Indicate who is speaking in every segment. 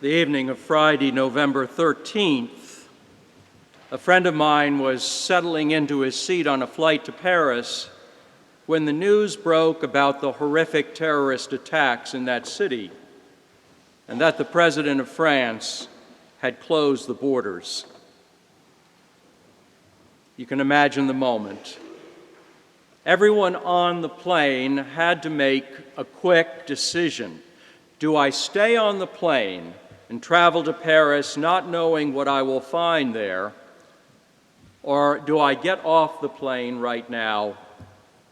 Speaker 1: The evening of Friday, November 13th, a friend of mine was settling into his seat on a flight to Paris when the news broke about the horrific terrorist attacks in that city and that the President of France had closed the borders. You can imagine the moment. Everyone on the plane had to make a quick decision. Do I stay on the plane and travel to Paris not knowing what I will find there, or do I get off the plane right now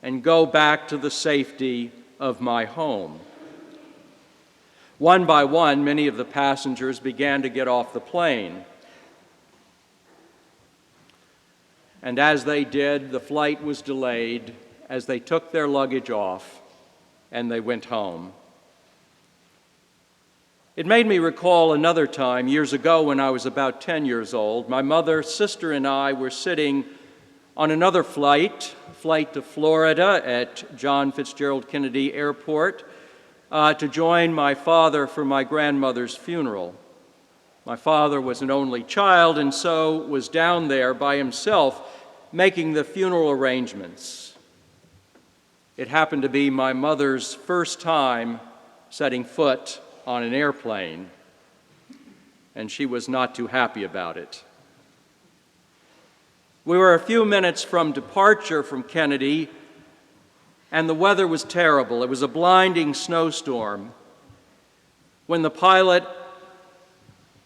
Speaker 1: and go back to the safety of my home? One by one, many of the passengers began to get off the plane. And as they did, the flight was delayed as they took their luggage off and they went home. It made me recall another time, years ago when I was about 10 years old. My mother, sister, and I were sitting on another flight to Florida at John Fitzgerald Kennedy Airport to join my father for my grandmother's funeral. My father was an only child and so was down there by himself making the funeral arrangements. It happened to be my mother's first time setting foot on an airplane, and she was not too happy about it. We were a few minutes from departure from Kennedy, and the weather was terrible. It was a blinding snowstorm when the pilot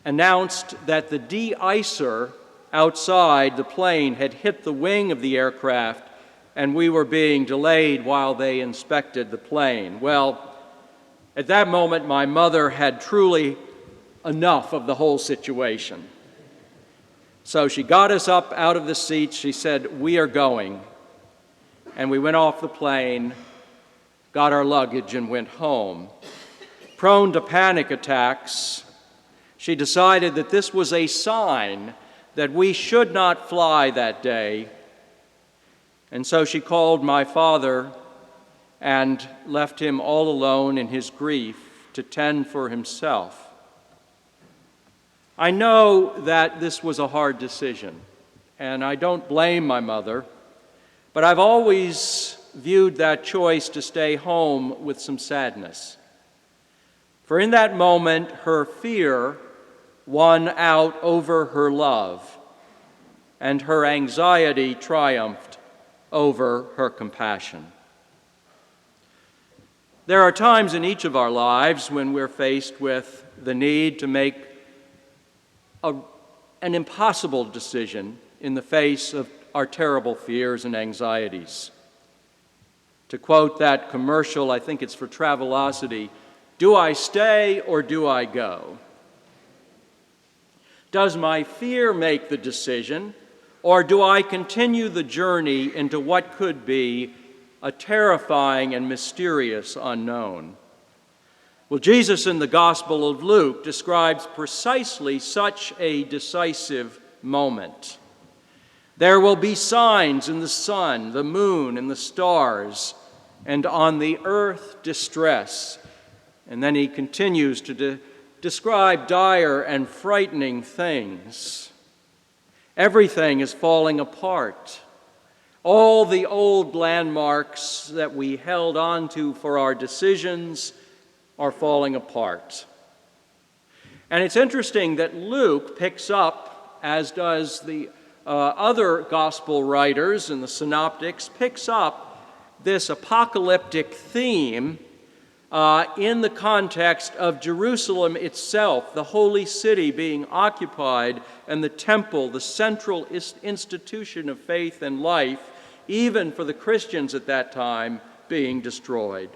Speaker 1: announced that the de-icer outside the plane had hit the wing of the aircraft, and we were being delayed while they inspected the plane. Well, at that moment, my mother had truly enough of the whole situation. So she got us up out of the seats. She said, "We are going." And we went off the plane, got our luggage, and went home. Prone to panic attacks, she decided that this was a sign that we should not fly that day. And so she called my father and left him all alone in his grief to tend for himself. I know that this was a hard decision, and I don't blame my mother, but I've always viewed that choice to stay home with some sadness. For in that moment, her fear won out over her love, and her anxiety triumphed over her compassion. There are times in each of our lives when we're faced with the need to make an impossible decision in the face of our terrible fears and anxieties. To quote that commercial, I think it's for Travelocity, "Do I stay or do I go?" Does my fear make the decision, or do I continue the journey into what could be a terrifying and mysterious unknown? Well, Jesus in the Gospel of Luke describes precisely such a decisive moment. There will be signs in the sun, the moon, and the stars, and on the earth distress. And then he continues to describe dire and frightening things. Everything is falling apart. All the old landmarks that we held on to for our decisions are falling apart. And it's interesting that Luke picks up, as does the other gospel writers and the synoptics, picks up this apocalyptic theme in the context of Jerusalem itself, the holy city being occupied, and the temple, the central institution of faith and life, even for the Christians at that time, being destroyed.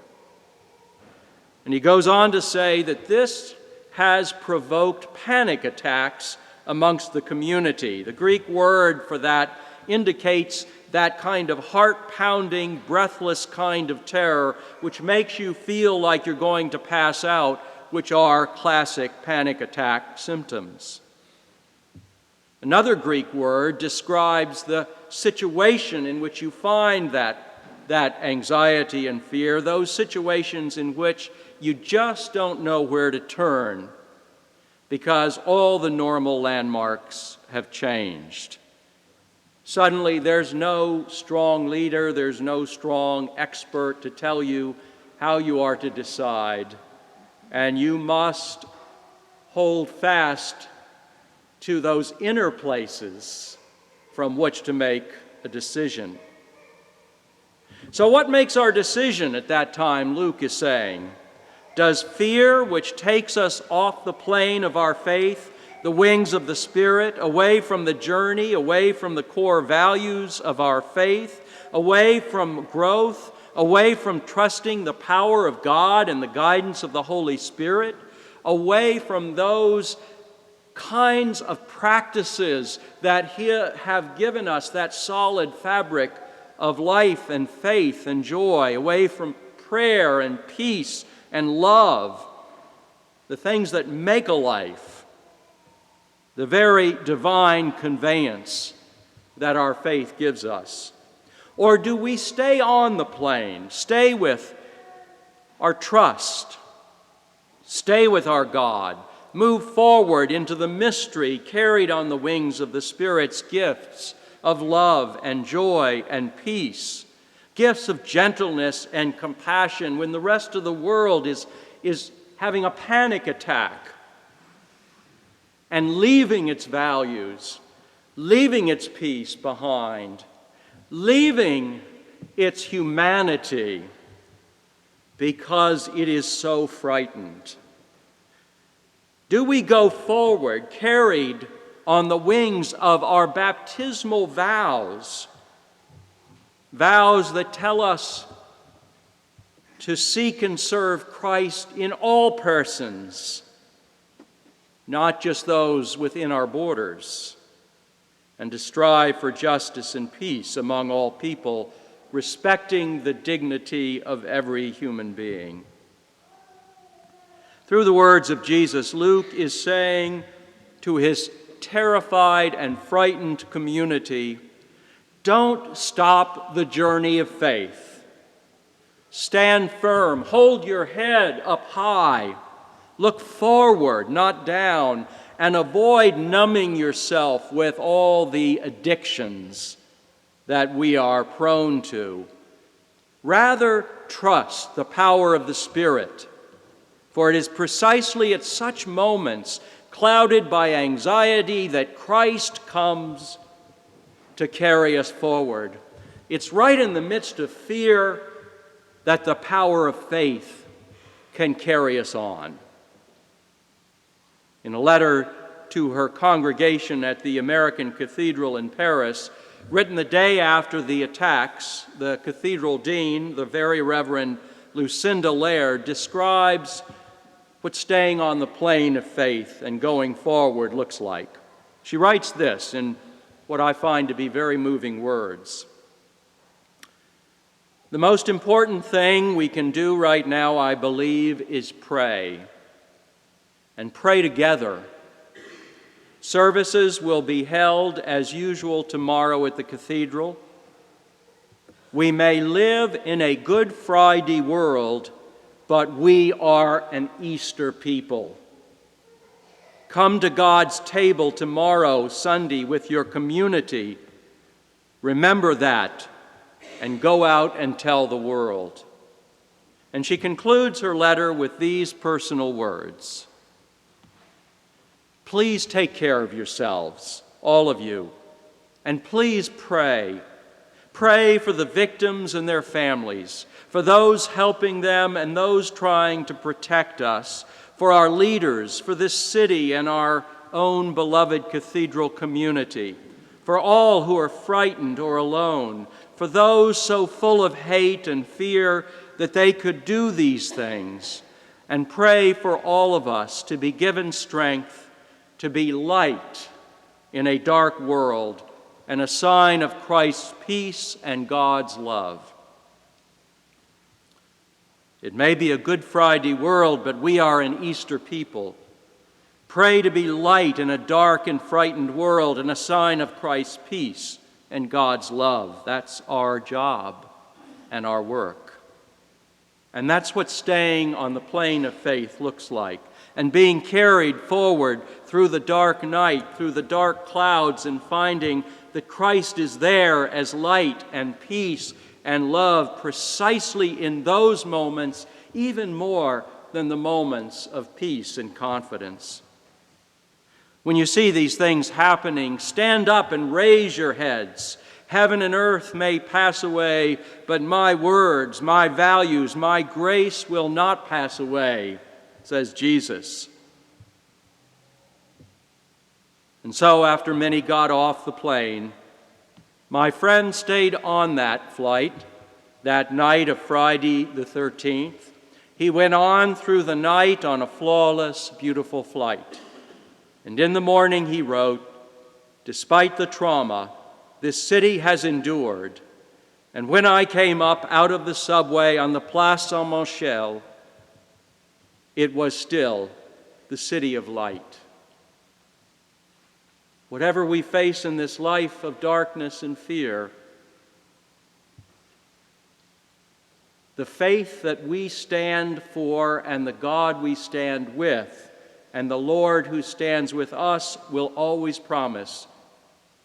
Speaker 1: And he goes on to say that this has provoked panic attacks amongst the community. The Greek word for that indicates that kind of heart-pounding, breathless kind of terror which makes you feel like you're going to pass out, which are classic panic attack symptoms. Another Greek word describes the situation in which you find that anxiety and fear, those situations in which you just don't know where to turn. because all the normal landmarks have changed. Suddenly, there's no strong leader, there's no strong expert to tell you how you are to decide, and you must hold fast to those inner places from which to make a decision. So what makes our decision at that time, Luke is saying? Does fear, which takes us off the plane of our faith, the wings of the Spirit, away from the journey, away from the core values of our faith, away from growth, away from trusting the power of God and the guidance of the Holy Spirit, away from those kinds of practices that have given us that solid fabric of life and faith and joy, away from prayer and peace and love, the things that make a life, the very divine conveyance that our faith gives us? Or do we stay on the plane, stay with our trust, stay with our God, move forward into the mystery carried on the wings of the Spirit's gifts of love and joy and peace, gifts of gentleness and compassion when the rest of the world is having a panic attack and leaving its values, leaving its peace behind, leaving its humanity because it is so frightened? Do we go forward carried on the wings of our baptismal vows, vows that tell us to seek and serve Christ in all persons, not just those within our borders, and to strive for justice and peace among all people, respecting the dignity of every human being? Through the words of Jesus, Luke is saying to his terrified and frightened community, don't stop the journey of faith. Stand firm, hold your head up high, look forward, not down, and avoid numbing yourself with all the addictions that we are prone to. Rather, trust the power of the Spirit, for it is precisely at such moments, clouded by anxiety, that Christ comes to carry us forward. It's right in the midst of fear that the power of faith can carry us on. In a letter to her congregation at the American Cathedral in Paris, written the day after the attacks, the cathedral dean, the Very Reverend Lucinda Laird, describes what staying on the plane of faith and going forward looks like. She writes this in what I find to be very moving words. The most important thing we can do right now, I believe, is pray, and pray together. Services will be held as usual tomorrow at the cathedral. We may live in a Good Friday world, but we are an Easter people. Come to God's table tomorrow, Sunday, with your community. Remember that, and go out and tell the world. And she concludes her letter with these personal words. Please take care of yourselves, all of you, and please pray. Pray for the victims and their families, for those helping them and those trying to protect us, for our leaders, for this city and our own beloved cathedral community, for all who are frightened or alone, for those so full of hate and fear that they could do these things, and pray for all of us to be given strength to be light in a dark world and a sign of Christ's peace and God's love. It may be a Good Friday world, but we are an Easter people. Pray to be light in a dark and frightened world and a sign of Christ's peace and God's love. That's our job and our work. And that's what staying on the plane of faith looks like, and being carried forward through the dark night, through the dark clouds, and finding that Christ is there as light and peace and love precisely in those moments, even more than the moments of peace and confidence. When you see these things happening, stand up and raise your heads. Heaven and earth may pass away, but my words, my values, my grace will not pass away, says Jesus. And so after many got off the plane, my friend stayed on that flight that night of Friday the 13th. He went on through the night on a flawless, beautiful flight. And in the morning he wrote, "Despite the trauma this city has endured, and when I came up out of the subway on the Place Saint-Michel, it was still the city of light." Whatever we face in this life of darkness and fear, the faith that we stand for and the God we stand with and the Lord who stands with us will always promise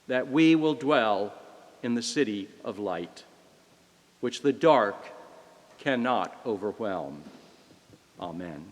Speaker 1: that we will dwell in the city of light, which the dark cannot overwhelm. Amen.